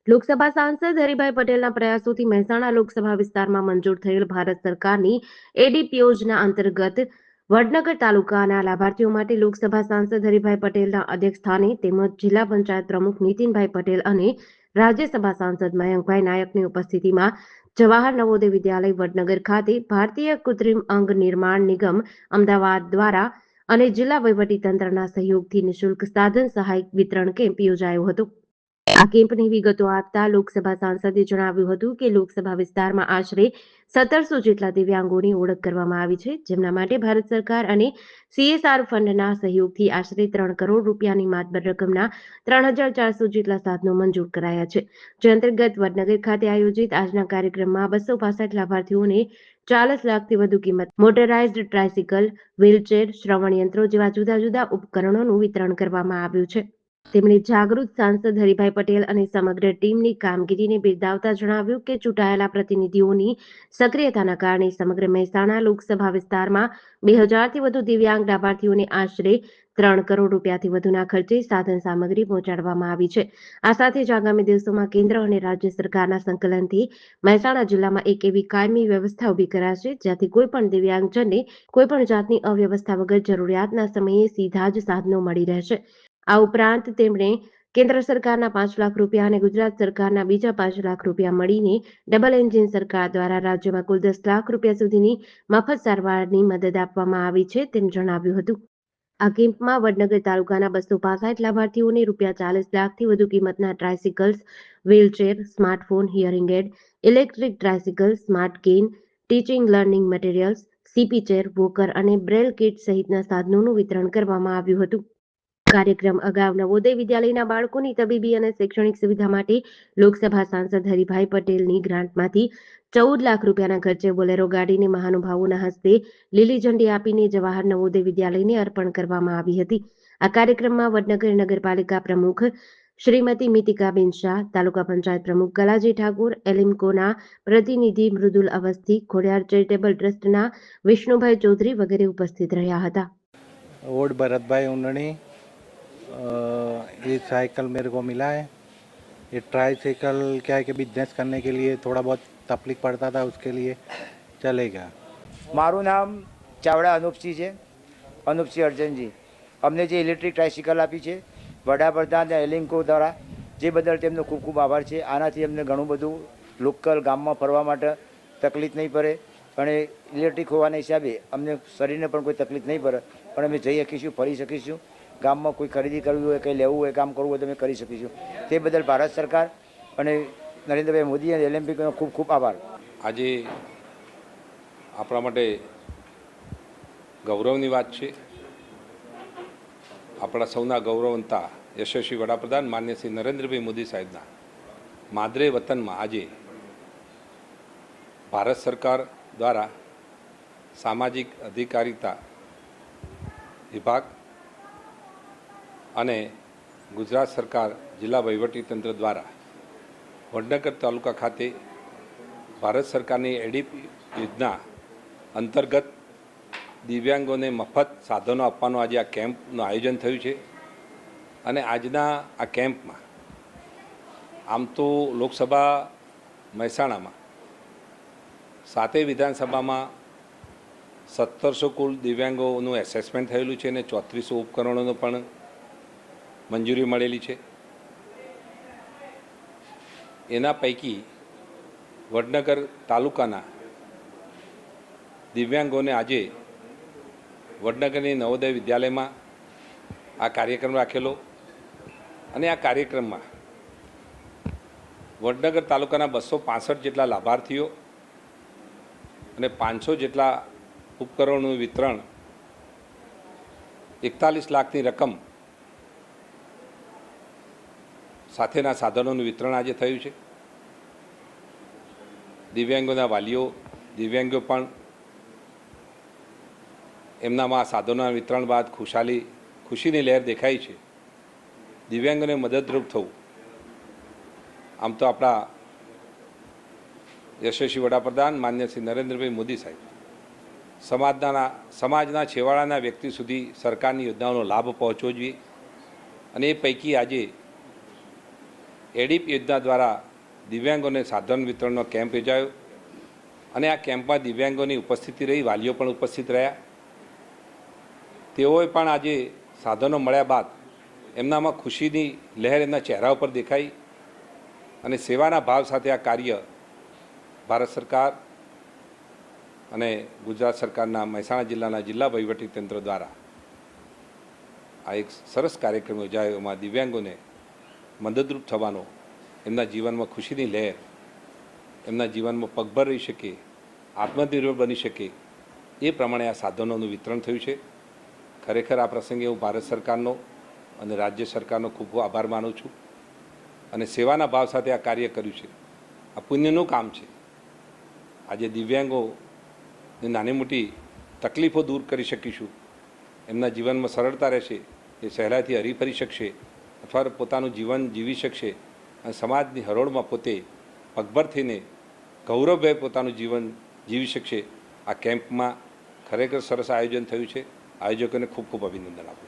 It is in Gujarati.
લોકસભા સાંસદ હરિભાઈ પટેલના પ્રયાસોથી મહેસાણા લોકસભા વિસ્તારમાં મંજૂર થયેલ ભારત સરકારની એડીપ યોજના અંતર્ગત વડનગર તાલુકાના લાભાર્થીઓ માટે લોકસભા સાંસદ હરિભાઈ પટેલના અધ્યક્ષસ્થાને તેમજ જિલ્લા પંચાયત પ્રમુખ નીતિનભાઈ પટેલ અને રાજ્યસભા સાંસદ મયંકભાઈ નાયકની ઉપસ્થિતિમાં જવાહર નવોદય વિદ્યાલય વડનગર ખાતે ભારતીય કૃત્રિમ અંગ નિર્માણ નિગમ અમદાવાદ દ્વારા અને જિલ્લા વહીવટીતંત્રના સહયોગથી નિઃશુલ્ક સાધન સહાય વિતરણ કેમ્પ યોજાયો હતો। આ કેમ્પની વિગતો આપતા લોકસભા સાંસદે જણાવ્યું હતું કે લોકસભા વિસ્તારમાં આશરે 1700 જેટલા દિવ્યાંગોની ઓળખ કરવામાં આવી છે, જેમના માટે ભારત સરકાર અને CSR ફંડના સહયોગથી આશરે 3 કરોડ રૂપિયાની માતબર રકમના 3400 જેટલા સાધનો મંજૂર કરાયા છે। જે અંતર્ગત વડનગર ખાતે આયોજિત આજના કાર્યક્રમમાં 265 લાભાર્થીઓને 40 લાખથી વધુ કિંમત મોટરાઇઝ્ડ ટ્રાયસિકલ, વ્હીલચેર, શ્રવણ યંત્રો જેવા જુદા જુદા ઉપકરણોનું વિતરણ કરવામાં આવ્યું છે। તેમણે જાગૃત સાંસદ હરિભાઈ પટેલ અને સમગ્ર ટીમની કામગીરીને બિરદાવતા જણાવ્યું કે ચૂંટાયેલા પ્રતિનિધિઓની સક્રિયતાના કારણે સમગ્ર મહેસાણા લોકસભા વિસ્તારમાં 2000થી વધુ દિવ્યાંગ લાભાર્થીઓને આશરે 3 કરોડ રૂપિયાથી વધુના ખર્ચે સાધન સામગ્રી પહોંચાડવામાં આવી છે। આ સાથે જ આગામી દિવસોમાં કેન્દ્ર અને રાજ્ય સરકારના સંકલનથી મહેસાણા જિલ્લામાં એક એવી કાયમી વ્યવસ્થા ઊભી કરાશે, જ્યાંથી કોઈ પણ દિવ્યાંગજનને કોઈ પણ જાતની અવ્યવસ્થા વગર જરૂરિયાતના સમયે સીધા જ સાધનો મળી રહેશે। આ ઉપરાંત તેમણે કેન્દ્ર સરકારના 5 લાખ રૂપિયા અને ગુજરાત સરકારના બીજા 5 લાખ રૂપિયા મળીને ડબલ એન્જિન સરકાર દ્વારા રાજ્યમાં કુલ 10 લાખ રૂપિયા સુધીની મફત સારવારની મદદ આપવામાં આવી છે તેમ જણાવ્યું હતું। આ કેમ્પમાં વડનગર તાલુકાના 265 લાભાર્થીઓને રૂપિયા 40 લાખથી વધુ કિંમતના tricycles, wheelchair, smartphone, hearing aid, electric tricycle, smart cane, teaching learning materials, CP chair, walker અને બ્રેલ કિટ સહિતના સાધનોનું વિતરણ કરવામાં આવ્યું હતું। કાર્યક્રમ અગાઉ નવોદય વિદ્યાલયના બાળકોની તબીબી અને શૈક્ષણિક સુવિધા માટે લોકસભા સાંસદ હરિભાઈ પટેલની ગ્રાન્ટમાંથી 14 લાખ રૂપિયાના ખર્ચે બોલેરો ગાડીને મહાનુભાવોના હસ્તે લીલી ઝંડી આપીને જવાહર નવોદય વિદ્યાલયને અર્પણ કરવામાં આવી હતી। આ કાર્યક્રમમાં વડનગર નગરપાલિકા પ્રમુખ શ્રીમતી મિતિકાબેન શાહ, તાલુકા પંચાયત પ્રમુખ ગલાજી ઠાકોર, એલિમ્કોના પ્રતિનિધિ મૃદુલ અવસ્થી, ખોડિયાર ચેરિટેબલ ટ્રસ્ટના વિષ્ણુભાઈ ચૌધરી વગેરે ઉપસ્થિત રહ્યા હતા। वोट भरत भाई उन्होंने ये साइकिल मेरे को मिला है। ये ट्राईसाइकिल क्या है कि बिजनेस करने के लिए थोड़ा बहुत तकलीफ पड़ता था, उसके लिए चलेगा। મારું નામ ચાવડા અનુપસિંહ છે, અનુપસિંહ અર્જનજી। અમને જે ઇલેક્ટ્રિક ટ્રાયસિકલ આપી છે વડાપ્રધાન એલિંકો દ્વારા, જે બદલ તેમનો ખૂબ ખૂબ આભાર છે। આનાથી અમને ઘણું બધું લોકલ ગામમાં ફરવા માટે તકલીફ નહીં પડે અને ઇલેક્ટ્રિક હોવાના હિસાબે અમને શરીરને પણ કોઈ તકલીફ નહીં પડે, પણ અમે જઈ શકીશું, ફરી શકીશું। ગામમાં કોઈ ખરીદી કરવી હોય, કંઈ લેવું હોય, કામ કરવું હોય તો અમે કરી શકીશું। તે બદલ ભારત સરકાર અને નરેન્દ્રભાઈ મોદી અને LMPનો ખૂબ ખૂબ આભાર। આજે આપણા માટે ગૌરવની વાત છે। આપણા સૌના ગૌરવવંતા યશસ્વી વડાપ્રધાન માન્ય શ્રી નરેન્દ્રભાઈ મોદી સાહેબના માદરે વતનમાં આજે ભારત સરકાર દ્વારા સામાજિક અધિકારિતા વિભાગ અને ગુજરાત સરકાર જિલ્લા વહીવટીતંત્ર દ્વારા વડનગર તાલુકા ખાતે ભારત સરકારની એડીપ યોજના અંતર્ગત દિવ્યાંગોને મફત સાધનો આપવાનું આજે આ કેમ્પનું આયોજન થયું છે। અને આજના આ કેમ્પમાં આમ તો લોકસભા મહેસાણામાં 7 વિધાનસભામાં 1700 કુલ દિવ્યાંગોનું એસેસમેન્ટ થયેલું છે અને 3400 ઉપકરણોનો પણ મંજૂરી મળેલી છે। એના પૈકી વડનગર તાલુકાના દિવ્યાંગોને આજે વડનગરની નવોદય વિદ્યાલયમાં આ કાર્યક્રમ રાખેલો અને આ કાર્યક્રમમાં વડનગર તાલુકાના 265 જેટલા લાભાર્થીઓ અને 500 જેટલા ઉપકરણોનું વિતરણ 41 લાખની રકમ સાથેના સાધનોનું વિતરણ આજે થયું છે। દિવ્યાંગોના વાલીઓ, દિવ્યાંગો પણ એમનામાં સાધનોના વિતરણ બાદ ખુશીની લહેર દેખાઈ છે। દિવ્યાંગોને મદદરૂપ થવું આમ તો આપણા યશસ્વી વડાપ્રધાન માન્ય શ્રી નરેન્દ્રભાઈ મોદી સાહેબ સમાજના છેવાડાના વ્યક્તિ સુધી સરકારની યોજનાઓનો લાભ પહોંચવો જોઈએ અને એ પૈકી આજે એડીપ યોજના દ્વારા દિવ્યાંગોને સાધન વિતરણનો કેમ્પ યોજાયો અને આ કેમ્પમાં દિવ્યાંગોની ઉપસ્થિતિ રહી, વાલીઓ પણ ઉપસ્થિત રહ્યા. તેઓએ પણ આજે સાધનો મળ્યા બાદ એમનામાં ખુશીની લહેર એમના ચહેરા ઉપર દેખાઈ અને સેવાના ભાવ સાથે આ કાર્ય ભારત સરકાર અને ગુજરાત સરકારના મહેસાણા જિલ્લાના જિલ્લા વહીવટીતંત્ર દ્વારા આ એક સરસ કાર્યક્રમ યોજાયો. એમાં દિવ્યાંગોને મદદરૂપ થવાનો, એમના જીવનમાં ખુશીની લહેર, એમના જીવનમાં પગભર રહી શકે, આત્મનિર્ભર બની શકે એ પ્રમાણે આ સાધનોનું વિતરણ થયું છે. ખરેખર આ પ્રસંગે હું ભારત સરકારનો અને રાજ્ય સરકારનો ખૂબ ખૂબ આભાર માનું છું. અને સેવાના ભાવ સાથે આ કાર્ય કર્યું છે. આ પુણ્યનું કામ છે. આજે દિવ્યાંગોની નાની મોટી તકલીફો દૂર કરી શકીશું, એમના જીવનમાં સરળતા રહેશે, એ સહેલાઈથી હરીફરી શકશે અથવા પોતાનું જીવન જીવી શકશે અને સમાજની હરોળમાં પોતે પગભર થઈને ગૌરવભેર પોતાનું જીવન જીવી શકશે. આ કેમ્પમાં ખરેખર સરસ આયોજન થયું છે. આયોજકોને ખૂબ ખૂબ અભિનંદન આપું છું.